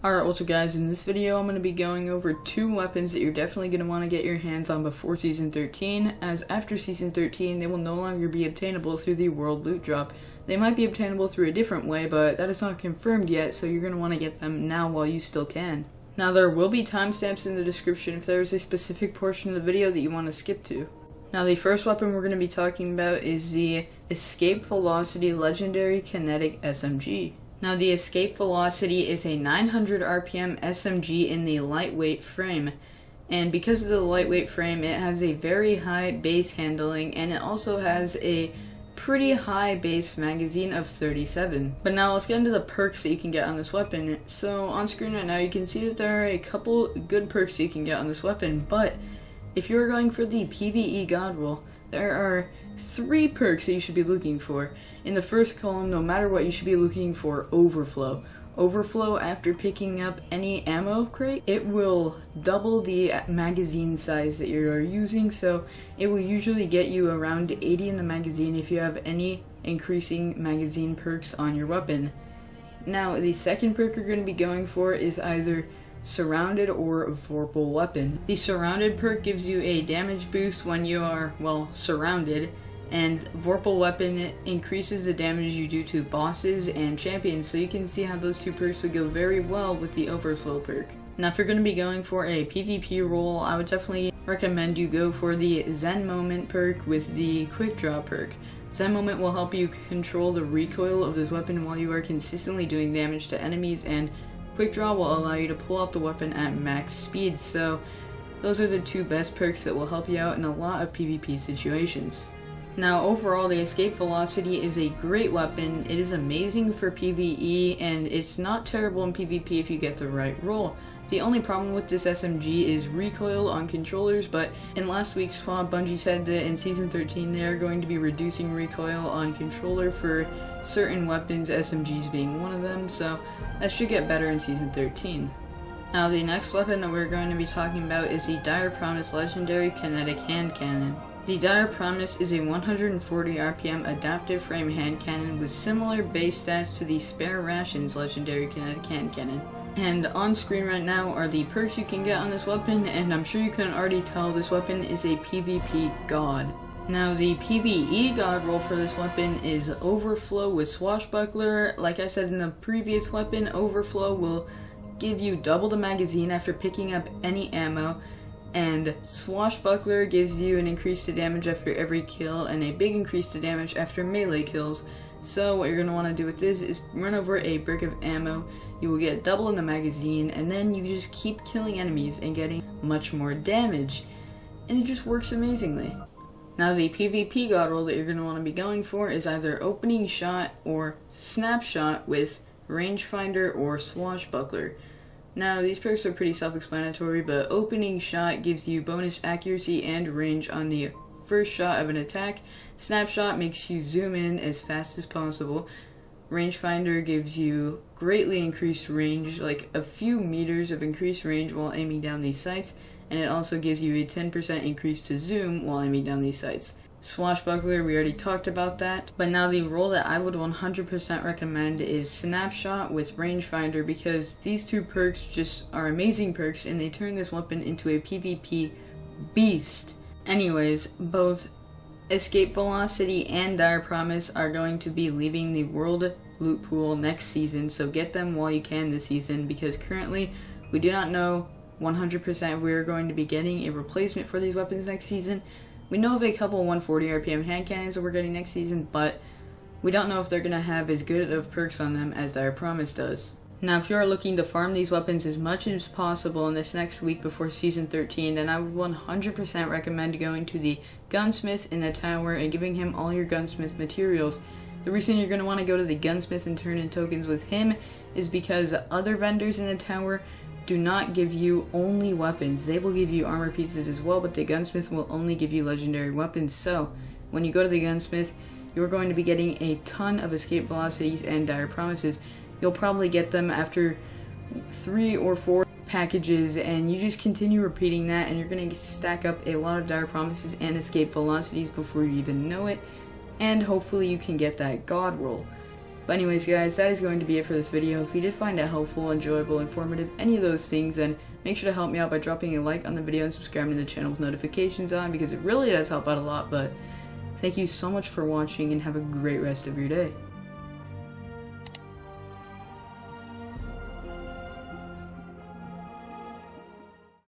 Alright, also guys, in this video I'm going to be going over 2 weapons that you're definitely going to want to get your hands on before Season 13, as after Season 13 they will no longer be obtainable through the World Loot Drop. They might be obtainable through a different way, but that is not confirmed yet, so you're going to want to get them now while you still can. Now there will be timestamps in the description if there is a specific portion of the video that you want to skip to. Now the first weapon we're going to be talking about is the Escape Velocity Legendary Kinetic SMG. Now the Escape Velocity is a 900 RPM SMG in the lightweight frame, and because of the lightweight frame it has a very high base handling and it also has a pretty high base magazine of 37. But now let's get into the perks that you can get on this weapon. So on screen right now you can see that there are a couple good perks that you can get on this weapon, but if you're going for the PvE God roll, there are 3 perks that you should be looking for. In the first column, no matter what, you should be looking for Overflow. Overflow, after picking up any ammo crate, it will double the magazine size that you are using, so it will usually get you around 80 in the magazine if you have any increasing magazine perks on your weapon. Now, the second perk you're going to be going for is either Surrounded or Vorpal Weapon. The Surrounded perk gives you a damage boost when you are, well, surrounded, and Vorpal Weapon increases the damage you do to bosses and champions, so you can see how those 2 perks would go very well with the Overflow perk. Now if you're going to be going for a PvP role, I would definitely recommend you go for the Zen Moment perk with the Quick Draw perk. Zen Moment will help you control the recoil of this weapon while you are consistently doing damage to enemies, and Quick Draw will allow you to pull out the weapon at max speed, so those are the 2 best perks that will help you out in a lot of PvP situations. Now overall, the Escape Velocity is a great weapon. It is amazing for PvE, and it's not terrible in PvP if you get the right roll. The only problem with this SMG is recoil on controllers, but in last week's swap, Bungie said that in Season 13 they are going to be reducing recoil on controller for certain weapons, SMGs being one of them, so that should get better in Season 13. Now the next weapon that we're going to be talking about is the Dire Promise Legendary Kinetic Hand Cannon. The Dire Promise is a 140 RPM adaptive frame hand cannon with similar base stats to the Spare Rations Legendary Kinetic Hand Cannon. And on screen right now are the perks you can get on this weapon, and I'm sure you can already tell this weapon is a PvP god. Now the PvE god roll for this weapon is Overflow with Swashbuckler. Like I said in the previous weapon, Overflow will give you double the magazine after picking up any ammo, and Swashbuckler gives you an increase to damage after every kill and a big increase to damage after melee kills. So what you're going to want to do with this is run over a brick of ammo, you will get double in the magazine, and then you just keep killing enemies and getting much more damage. And it just works amazingly. Now the PvP god roll that you're going to want to be going for is either Opening Shot or Snapshot with Rangefinder or Swashbuckler. Now these perks are pretty self-explanatory, but Opening Shot gives you bonus accuracy and range on the first shot of an attack. Snapshot makes you zoom in as fast as possible. Rangefinder gives you greatly increased range, like a few meters of increased range while aiming down these sights, and it also gives you a 10% increase to zoom while aiming down these sights. Swashbuckler, we already talked about that, but now the roll that I would 100% recommend is Snapshot with Rangefinder, because these 2 perks just are amazing perks and they turn this weapon into a PvP beast. Anyways, both Escape Velocity and Dire Promise are going to be leaving the World Loot Pool next season, so get them while you can this season, because currently we do not know 100% if we are going to be getting a replacement for these weapons next season. We know of a couple 140 RPM hand cannons that we're getting next season, but we don't know if they're going to have as good of perks on them as Dire Promise does. Now if you are looking to farm these weapons as much as possible in this next week before Season 13, then I would 100% recommend going to the Gunsmith in the tower and giving him all your Gunsmith materials. The reason you're going to want to go to the Gunsmith and turn in tokens with him is because other vendors in the tower do not give you only weapons. They will give you armor pieces as well, but the Gunsmith will only give you legendary weapons. So when you go to the Gunsmith, you're going to be getting a ton of Escape Velocities and Dire Promises. You'll probably get them after 3 or 4 packages, and you just continue repeating that, and you're going to stack up a lot of Dire Promises and Escape Velocities before you even know it, and hopefully you can get that god roll. But anyways guys, that is going to be it for this video. If you did find it helpful, enjoyable, informative, any of those things, then make sure to help me out by dropping a like on the video and subscribing to the channel with notifications on, because it really does help out a lot. But thank you so much for watching and have a great rest of your day.